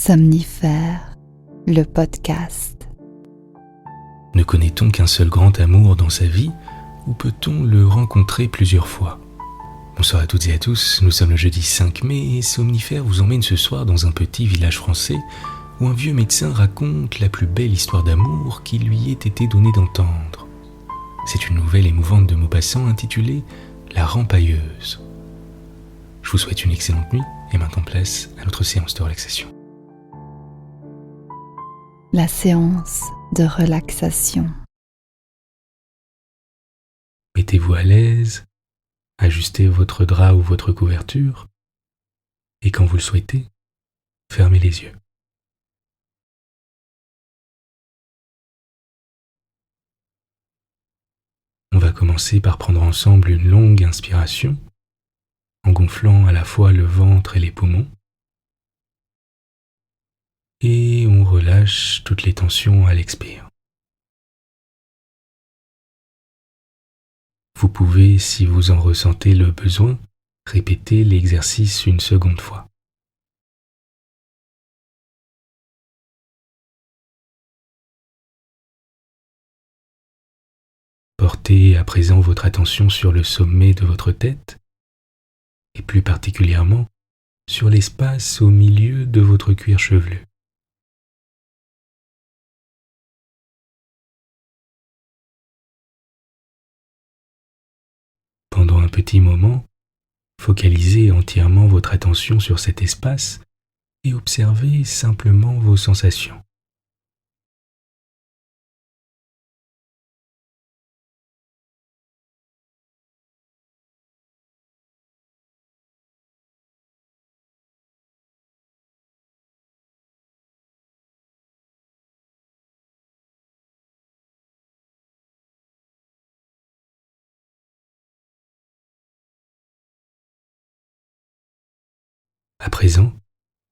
Somnifère, le podcast. Ne connaît-on qu'un seul grand amour dans sa vie ou peut-on le rencontrer plusieurs fois? Bonsoir à toutes et à tous, nous sommes le jeudi 5 mai et Somnifère vous emmène ce soir dans un petit village français où un vieux médecin raconte la plus belle histoire d'amour qui lui ait été donnée d'entendre. C'est une nouvelle émouvante de Maupassant intitulée La Rempailleuse. Je vous souhaite une excellente nuit et maintenant place à notre séance de relaxation. La séance de relaxation. Mettez-vous à l'aise, ajustez votre drap ou votre couverture et quand vous le souhaitez, fermez les yeux. On va commencer par prendre ensemble une longue inspiration en gonflant à la fois le ventre et les poumons. Et on relâche toutes les tensions à l'expire. Vous pouvez, si vous en ressentez le besoin, répéter l'exercice une seconde fois. Portez à présent votre attention sur le sommet de votre tête et plus particulièrement sur l'espace au milieu de votre cuir chevelu. Pendant un petit moment, focalisez entièrement votre attention sur cet espace et observez simplement vos sensations. À présent,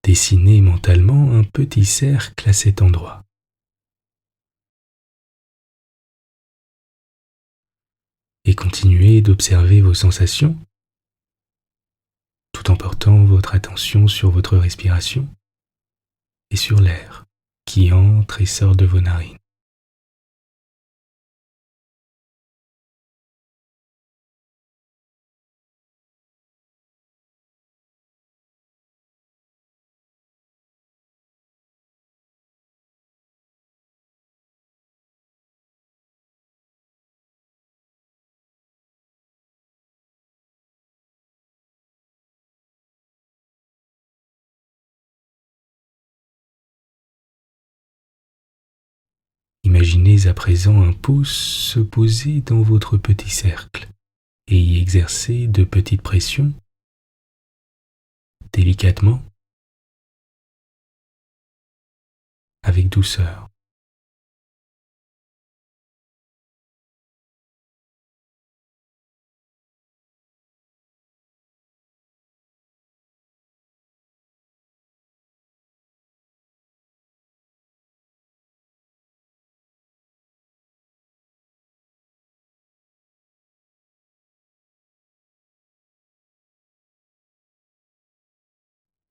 dessinez mentalement un petit cercle à cet endroit. Et continuez d'observer vos sensations tout en portant votre attention sur votre respiration et sur l'air qui entre et sort de vos narines. Imaginez à présent un pouce se poser dans votre petit cercle et y exercer de petites pressions, délicatement, avec douceur.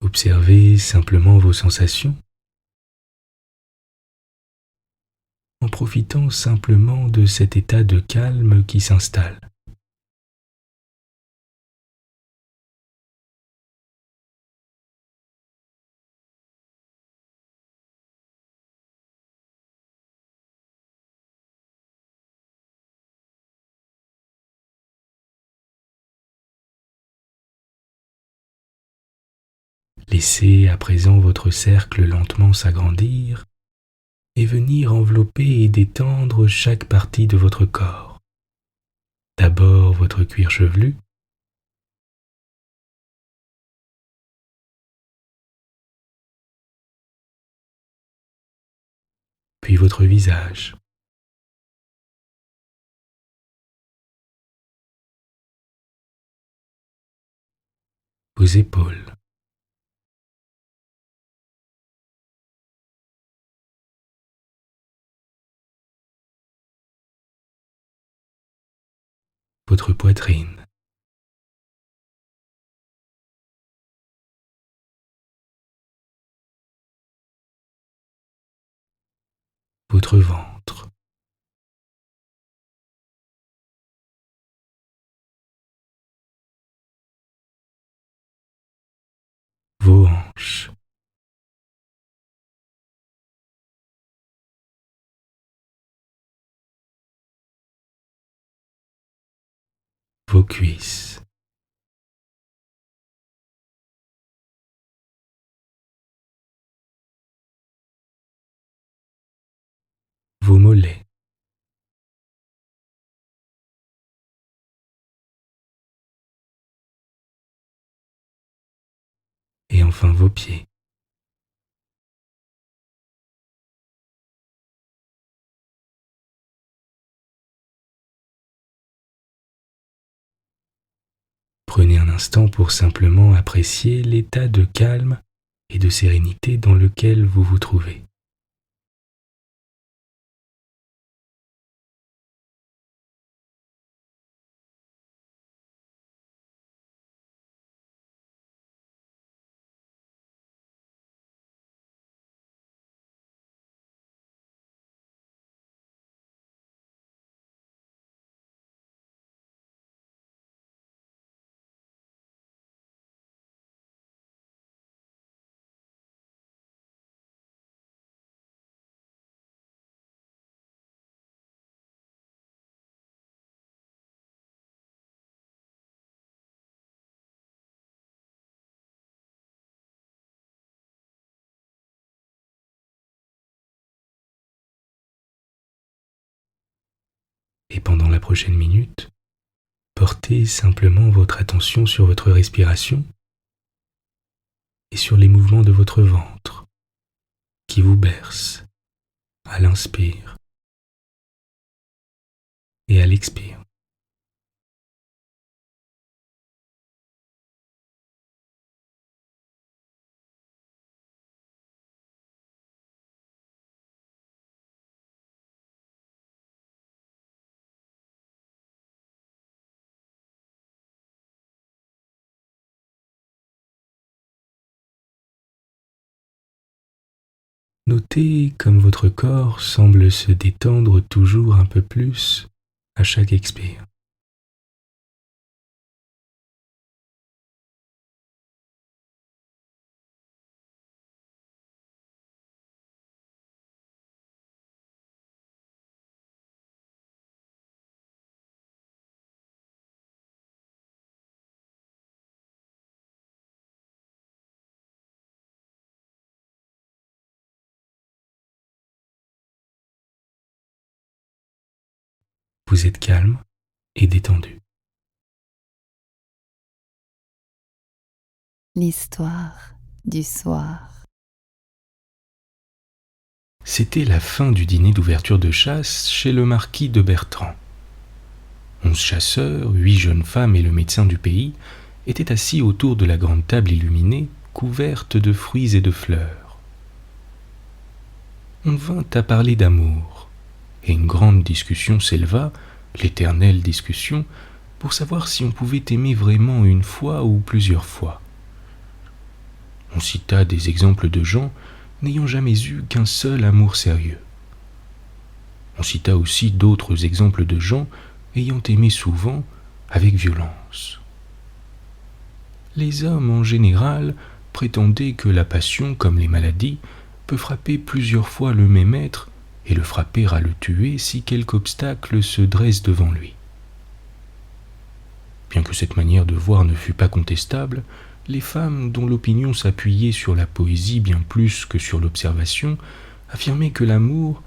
Observez simplement vos sensations en profitant simplement de cet état de calme qui s'installe. Laissez à présent votre cercle lentement s'agrandir et venir envelopper et détendre chaque partie de votre corps. D'abord votre cuir chevelu, puis votre visage, vos épaules, votre poitrine, votre ventre, vos hanches, vos cuisses, vos mollets, et enfin vos pieds. Prenez un instant pour simplement apprécier l'état de calme et de sérénité dans lequel vous vous trouvez. Et pendant la prochaine minute, portez simplement votre attention sur votre respiration et sur les mouvements de votre ventre qui vous berce à l'inspire et à l'expire. Notez comme votre corps semble se détendre toujours un peu plus à chaque expire. Vous êtes calme et détendu. L'histoire du soir. C'était la fin du dîner d'ouverture de chasse chez le marquis de Bertrand. 11 chasseurs, 8 jeunes femmes et le médecin du pays étaient assis autour de la grande table illuminée, couverte de fruits et de fleurs. On vint à parler d'amour, et une grande discussion s'éleva, l'éternelle discussion, pour savoir si on pouvait aimer vraiment une fois ou plusieurs fois. On cita des exemples de gens n'ayant jamais eu qu'un seul amour sérieux. On cita aussi d'autres exemples de gens ayant aimé souvent avec violence. Les hommes en général prétendaient que la passion, comme les maladies, peut frapper plusieurs fois le même être et le frapper à le tuer si quelque obstacle se dresse devant lui. Bien que cette manière de voir ne fût pas contestable, les femmes dont l'opinion s'appuyait sur la poésie bien plus que sur l'observation, affirmaient que l'amour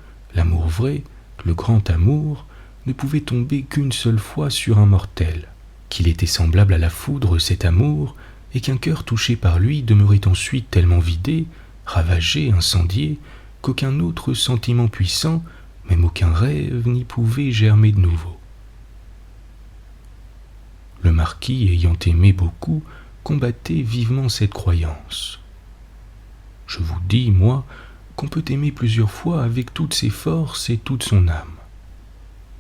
vrai, le grand amour, ne pouvait tomber qu'une seule fois sur un mortel, qu'il était semblable à la foudre cet amour, et qu'un cœur touché par lui demeurait ensuite tellement vidé, ravagé, incendié, qu'aucun autre sentiment puissant, même aucun rêve, n'y pouvait germer de nouveau. Le marquis, ayant aimé beaucoup, combattait vivement cette croyance. Je vous dis, moi, qu'on peut aimer plusieurs fois avec toutes ses forces et toute son âme.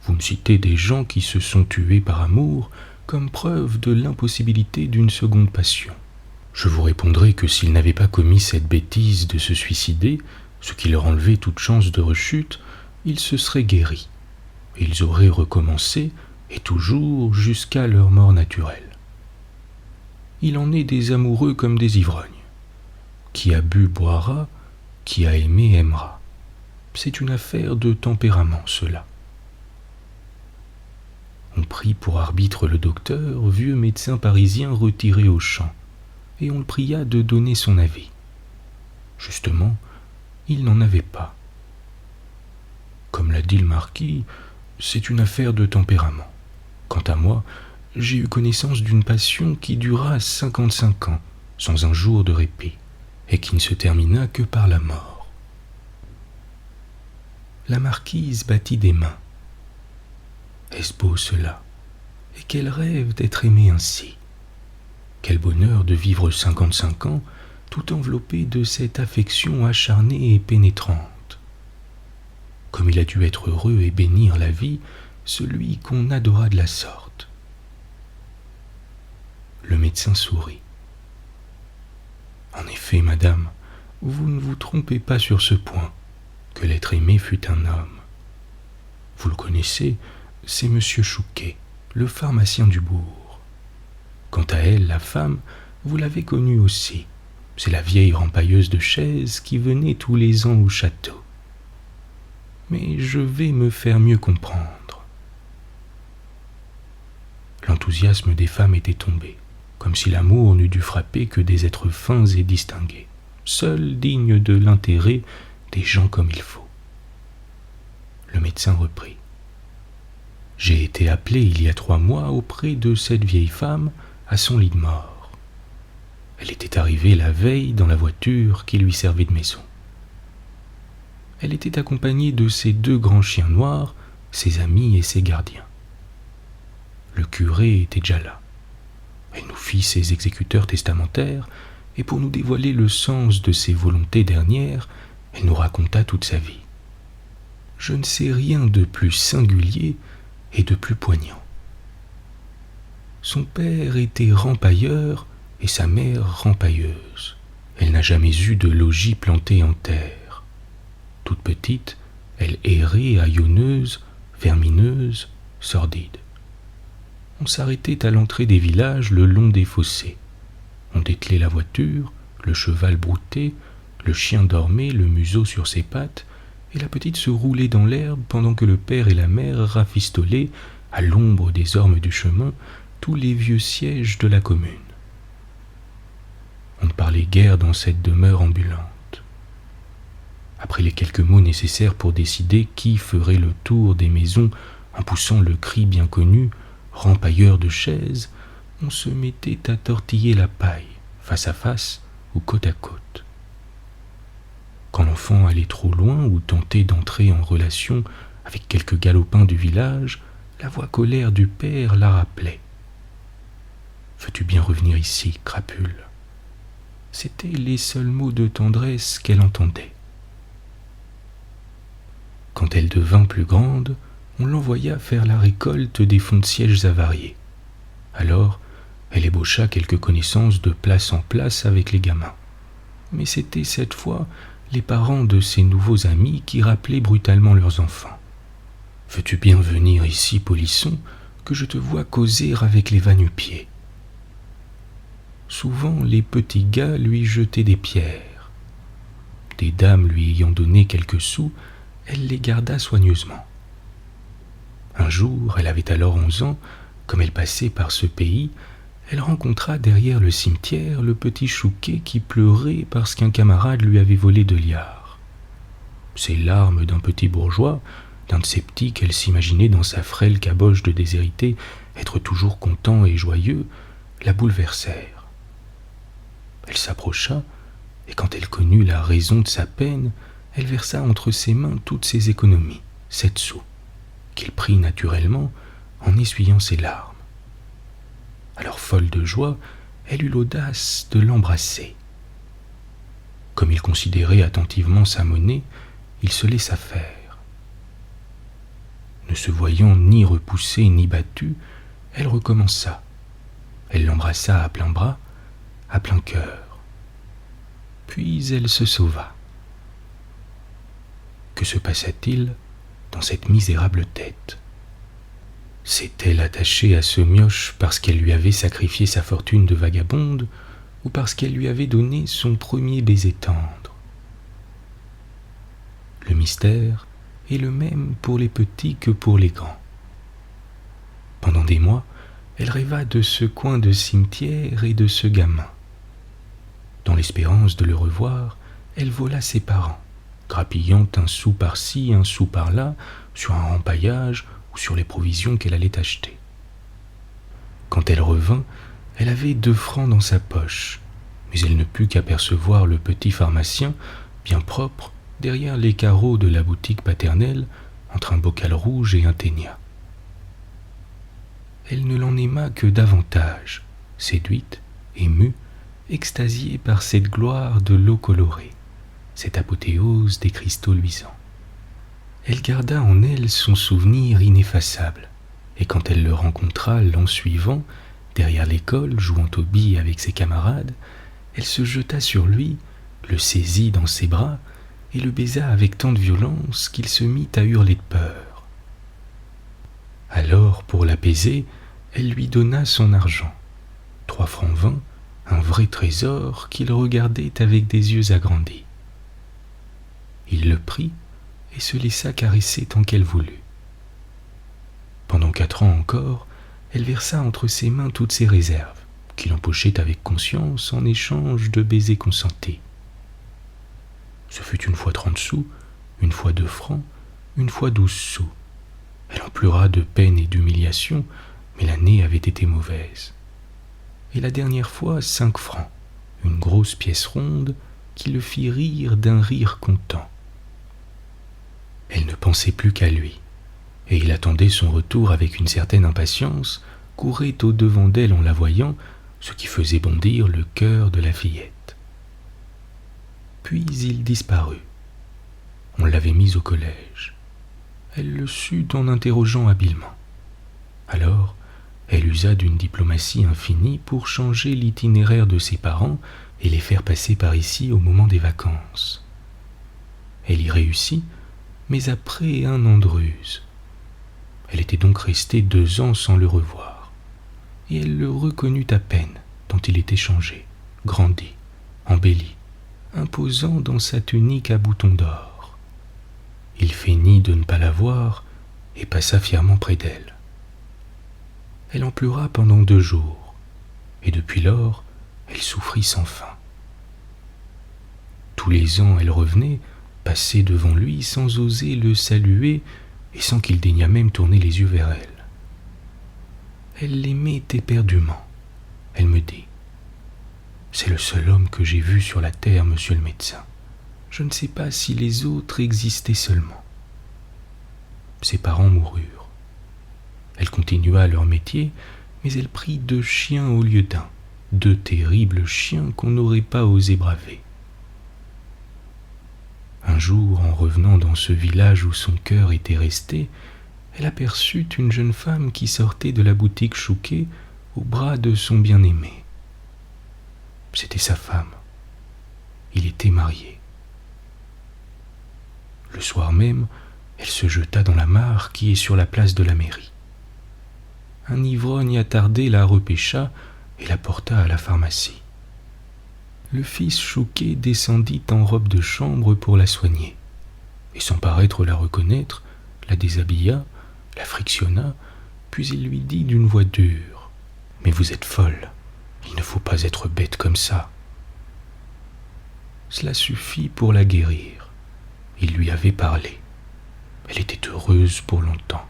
Vous me citez des gens qui se sont tués par amour comme preuve de l'impossibilité d'une seconde passion. Je vous répondrai que s'ils n'avaient pas commis cette bêtise de se suicider, ce qui leur enlevait toute chance de rechute, ils se seraient guéris. Ils auraient recommencé, et toujours jusqu'à leur mort naturelle. Il en est des amoureux comme des ivrognes. Qui a bu boira, qui a aimé aimera. C'est une affaire de tempérament, cela. On prit pour arbitre le docteur, vieux médecin parisien retiré au champ, et on le pria de donner son avis. Justement, il n'en avait pas. Comme l'a dit le marquis, c'est une affaire de tempérament. Quant à moi, j'ai eu connaissance d'une passion qui dura 55 ans, sans un jour de répit, et qui ne se termina que par la mort. La marquise battit des mains. Est-ce beau cela? Et quel rêve d'être aimé ainsi! Quel bonheur de vivre 55 ans, tout enveloppé de cette affection acharnée et pénétrante. Comme il a dû être heureux et bénir la vie, celui qu'on adora de la sorte. Le médecin sourit. En effet, madame, vous ne vous trompez pas sur ce point, que l'être aimé fut un homme. Vous le connaissez, c'est monsieur Chouquet, le pharmacien du bourg. Quant à elle, la femme, vous l'avez connue aussi. C'est la vieille rempailleuse de chaises qui venait tous les ans au château. Mais je vais me faire mieux comprendre. L'enthousiasme des femmes était tombé, comme si l'amour n'eût dû frapper que des êtres fins et distingués, seuls dignes de l'intérêt des gens comme il faut. Le médecin reprit. J'ai été appelé il y a 3 mois auprès de cette vieille femme à son lit de mort. Elle était arrivée la veille dans la voiture qui lui servait de maison. Elle était accompagnée de ses 2 grands chiens noirs, ses amis et ses gardiens. Le curé était déjà là. Elle nous fit ses exécuteurs testamentaires, et pour nous dévoiler le sens de ses volontés dernières, elle nous raconta toute sa vie. Je ne sais rien de plus singulier et de plus poignant. Son père était rempailleur et sa mère rempailleuse. Elle n'a jamais eu de logis planté en terre. Toute petite, elle errait haillonneuse, vermineuse, sordide. On s'arrêtait à l'entrée des villages le long des fossés. On dételait la voiture, le cheval broutait, le chien dormait, le museau sur ses pattes, et la petite se roulait dans l'herbe pendant que le père et la mère rafistolaient, à l'ombre des ormes du chemin, tous les vieux sièges de la commune. On ne parlait guère dans cette demeure ambulante. Après les quelques mots nécessaires pour décider qui ferait le tour des maisons en poussant le cri bien connu « rempailleur de chaises », on se mettait à tortiller la paille, face à face ou côte à côte. Quand l'enfant allait trop loin ou tentait d'entrer en relation avec quelques galopins du village, la voix colère du père la rappelait. « Veux-tu bien revenir ici, crapule ?» C'étaient les seuls mots de tendresse qu'elle entendait. Quand elle devint plus grande, on l'envoya faire la récolte des fonds de sièges avariés. Alors, elle ébaucha quelques connaissances de place en place avec les gamins. Mais c'était cette fois les parents de ses nouveaux amis qui rappelaient brutalement leurs enfants. « Veux-tu bien venir ici, Polisson, que je te vois causer avec les va-nu-pieds » Souvent, les petits gars lui jetaient des pierres. Des dames lui ayant donné quelques sous, elle les garda soigneusement. Un jour, elle avait alors 11 ans, comme elle passait par ce pays, elle rencontra derrière le cimetière le petit Chouquet qui pleurait parce qu'un camarade lui avait volé 2 liards. Ces larmes d'un petit bourgeois, d'un de ces petits qu'elle s'imaginait dans sa frêle caboche de déshérité être toujours content et joyeux, la bouleversèrent. Elle s'approcha, et quand elle connut la raison de sa peine, elle versa entre ses mains toutes ses économies, 7 sous, qu'il prit naturellement en essuyant ses larmes. Alors folle de joie, elle eut l'audace de l'embrasser. Comme il considérait attentivement sa monnaie, il se laissa faire. Ne se voyant ni repoussée ni battue, elle recommença. Elle l'embrassa à plein bras, à plein cœur. Puis elle se sauva. Que se passa-t-il? dans cette misérable tête. S'est-elle attachée à ce mioche parce qu'elle lui avait sacrifié sa fortune de vagabonde ou parce qu'elle lui avait donné son premier baiser tendre? Le mystère est le même pour les petits que pour les grands. Pendant des mois, elle rêva de ce coin de cimetière et de ce gamin. Dans l'espérance de le revoir, elle vola ses parents, grappillant un sou par-ci, un sou par-là, sur un empaillage ou sur les provisions qu'elle allait acheter. Quand elle revint, elle avait 2 francs dans sa poche, mais elle ne put qu'apercevoir le petit pharmacien, bien propre, derrière les carreaux de la boutique paternelle, entre un bocal rouge et un ténia. Elle ne l'en aima que davantage, séduite, émue, extasiée par cette gloire de l'eau colorée, cette apothéose des cristaux luisants. Elle garda en elle son souvenir ineffaçable, et quand elle le rencontra l'an suivant, derrière l'école, jouant aux billes avec ses camarades, elle se jeta sur lui, le saisit dans ses bras, et le baisa avec tant de violence qu'il se mit à hurler de peur. Alors, pour l'apaiser, elle lui donna son argent, 3 francs 20, un vrai trésor qu'il regardait avec des yeux agrandis. Il le prit et se laissa caresser tant qu'elle voulut. Pendant 4 ans encore, elle versa entre ses mains toutes ses réserves, qu'il empochait avec conscience en échange de baisers consentis. Ce fut une fois 30 sous, une fois 2 francs, une fois 12 sous. Elle en pleura de peine et d'humiliation, mais l'année avait été mauvaise. Et la dernière fois 5 francs, une grosse pièce ronde qui le fit rire d'un rire content. Elle ne pensait plus qu'à lui, et il attendait son retour avec une certaine impatience, courait au-devant d'elle en la voyant, ce qui faisait bondir le cœur de la fillette. Puis il disparut. On l'avait mis au collège. Elle le sut en interrogeant habilement. Alors, elle usa d'une diplomatie infinie pour changer l'itinéraire de ses parents et les faire passer par ici au moment des vacances. Elle y réussit, mais après 1 an de ruse. Elle était donc restée 2 ans sans le revoir, et elle le reconnut à peine, tant il était changé, grandi, embelli, imposant dans sa tunique à boutons d'or. Il feignit de ne pas la voir et passa fièrement près d'elle. Elle en pleura pendant 2 jours, et depuis lors, elle souffrit sans fin. Tous les ans, elle revenait, passait devant lui sans oser le saluer et sans qu'il daignât même tourner les yeux vers elle. Elle l'aimait éperdument. Elle me dit: « C'est le seul homme que j'ai vu sur la terre, monsieur le médecin. Je ne sais pas si les autres existaient seulement. » Ses parents moururent. Elle continua leur métier, mais elle prit 2 chiens au lieu d'1, 2 terribles chiens qu'on n'aurait pas osé braver. Un jour, en revenant dans ce village où son cœur était resté, elle aperçut une jeune femme qui sortait de la boutique Chouquet au bras de son bien-aimé. C'était sa femme. Il était marié. Le soir même, elle se jeta dans la mare qui est sur la place de la mairie. Un ivrogne attardé la repêcha et la porta à la pharmacie. Le fils Chouquet descendit en robe de chambre pour la soigner, et sans paraître la reconnaître, la déshabilla, la frictionna, puis il lui dit d'une voix dure: « Mais vous êtes folle, il ne faut pas être bête comme ça. » Cela suffit pour la guérir. Il lui avait parlé. Elle était heureuse pour longtemps.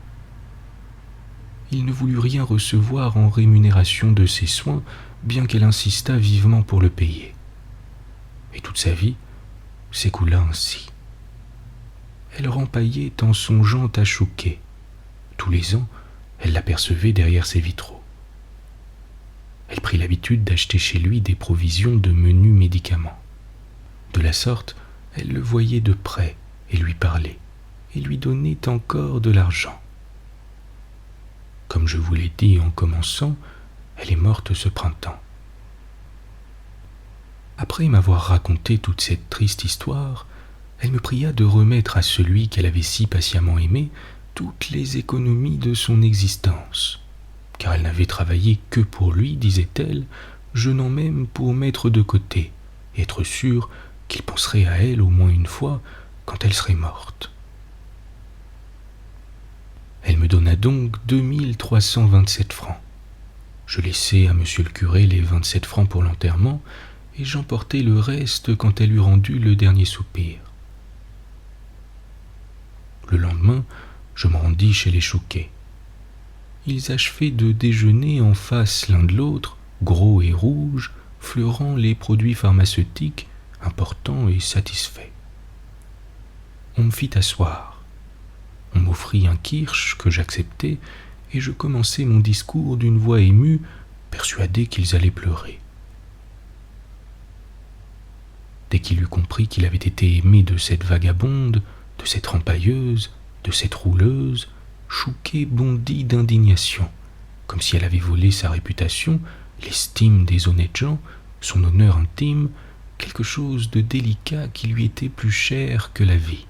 Il ne voulut rien recevoir en rémunération de ses soins, bien qu'elle insistât vivement pour le payer. Et toute sa vie s'écoula ainsi. Elle rempaillait en songeant à Chouquet. Tous les ans, elle l'apercevait derrière ses vitraux. Elle prit l'habitude d'acheter chez lui des provisions de menus médicaments. De la sorte, elle le voyait de près et lui parlait, et lui donnait encore de l'argent. Comme je vous l'ai dit en commençant, elle est morte ce printemps. Après m'avoir raconté toute cette triste histoire, Elle me pria de remettre à celui qu'elle avait si patiemment aimé toutes les économies de son existence, car elle n'avait travaillé que pour lui, disait-elle, jeûnant même pour mettre de côté, et être sûre qu'il penserait à elle au moins une fois quand elle serait morte. Elle me donna donc 2327 francs. Je laissai à monsieur le curé les 27 francs pour l'enterrement, et j'emportai le reste quand elle eut rendu le dernier soupir. Le lendemain, je me rendis chez les Chouquet. Ils achevaient de déjeuner en face l'un de l'autre, gros et rouges, fleurant les produits pharmaceutiques, importants et satisfaits. On me fit asseoir. On m'offrit un kirsch que j'acceptai, et je commençai mon discours d'une voix émue, persuadé qu'ils allaient pleurer. Dès qu'il eut compris qu'il avait été aimé de cette vagabonde, de cette rempailleuse, de cette rouleuse, Chouquet bondit d'indignation, comme si elle avait volé sa réputation, l'estime des honnêtes gens, son honneur intime, quelque chose de délicat qui lui était plus cher que la vie.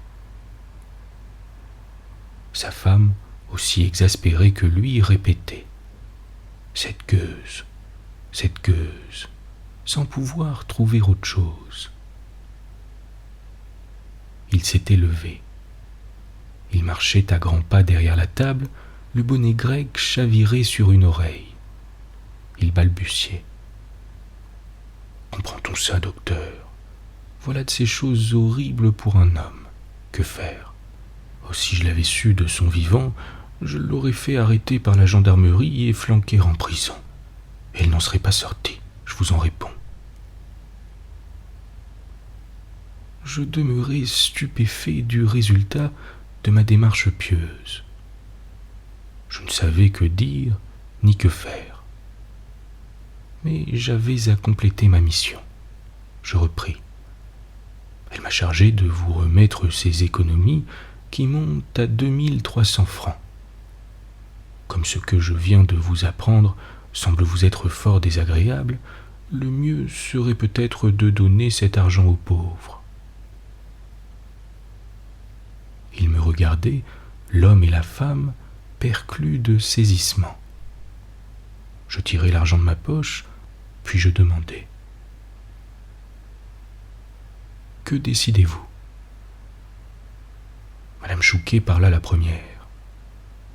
Sa femme, aussi exaspérée que lui, répétait « cette gueuse », sans pouvoir trouver autre chose. Il s'était levé. Il marchait à grands pas derrière la table, le bonnet grec chaviré sur une oreille. Il balbutiait. « Comprend-on ça, docteur? Voilà de ces choses horribles pour un homme. Que faire? Oh, si je l'avais su de son vivant, je l'aurais fait arrêter par la gendarmerie et flanquer en prison. Et elle n'en serait pas sortie, je vous en réponds. » Je demeurai stupéfait du résultat de ma démarche pieuse. Je ne savais que dire ni que faire. Mais j'avais à compléter ma mission. Je repris. Elle m'a chargé de vous remettre ces économies qui montent à 2300 francs. Comme ce que je viens de vous apprendre semble vous être fort désagréable, le mieux serait peut-être de donner cet argent aux pauvres. Ils me regardaient, l'homme et la femme, perclus de saisissement. Je tirai l'argent de ma poche, puis je demandai « Que décidez-vous » Madame Chouquet parla la première.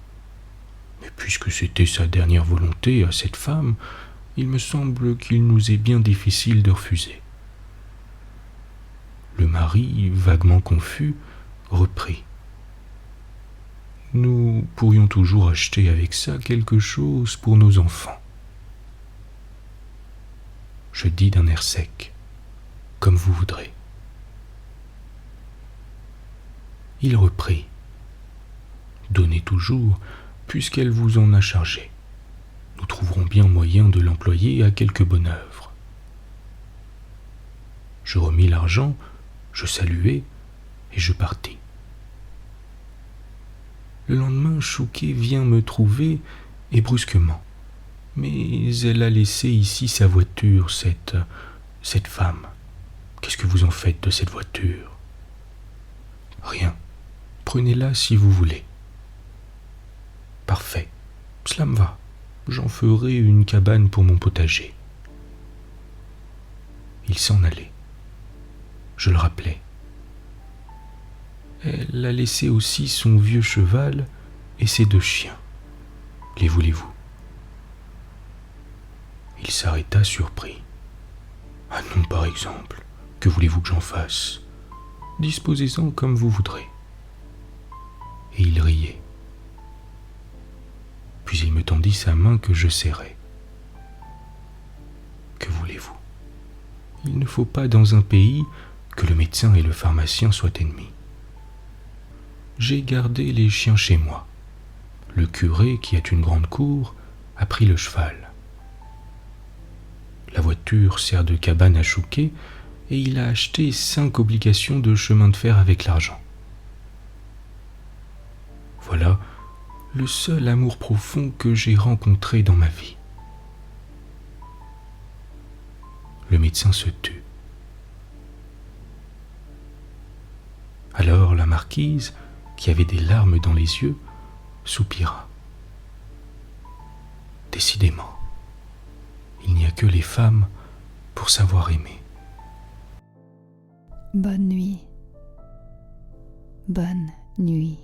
« Mais puisque c'était sa dernière volonté à cette femme, il me semble qu'il nous est bien difficile de refuser. » Le mari, vaguement confus, reprit. Nous pourrions toujours acheter avec ça quelque chose pour nos enfants. Je dis d'un air sec, comme vous voudrez. Il reprit. Donnez toujours, puisqu'elle vous en a chargé. Nous trouverons bien moyen de l'employer à quelque bonne œuvre. Je remis l'argent, je saluai et je partis. Le lendemain, Chouquet vient me trouver, et brusquement. Mais elle a laissé ici sa voiture, cette femme. Qu'est-ce que vous en faites de cette voiture? Rien. Prenez-la si vous voulez. Parfait. Cela me va. J'en ferai une cabane pour mon potager. Il s'en allait. Je le rappelai. Elle a laissé aussi son vieux cheval et ses 2 chiens. Les voulez-vous? Il s'arrêta surpris. Ah non, par exemple. Que voulez-vous que j'en fasse? Disposez-en comme vous voudrez. Et il riait. Puis il me tendit sa main que je serrai. Que voulez-vous? Il ne faut pas dans un pays que le médecin et le pharmacien soient ennemis. J'ai gardé les chiens chez moi. Le curé, qui a une grande cour, a pris le cheval. La voiture sert de cabane à Chouquet et il a acheté 5 obligations de chemin de fer avec l'argent. Voilà le seul amour profond que j'ai rencontré dans ma vie. Le médecin se tut. Alors la marquise, qui avait des larmes dans les yeux, soupira. Décidément, il n'y a que les femmes pour savoir aimer. Bonne nuit. Bonne nuit.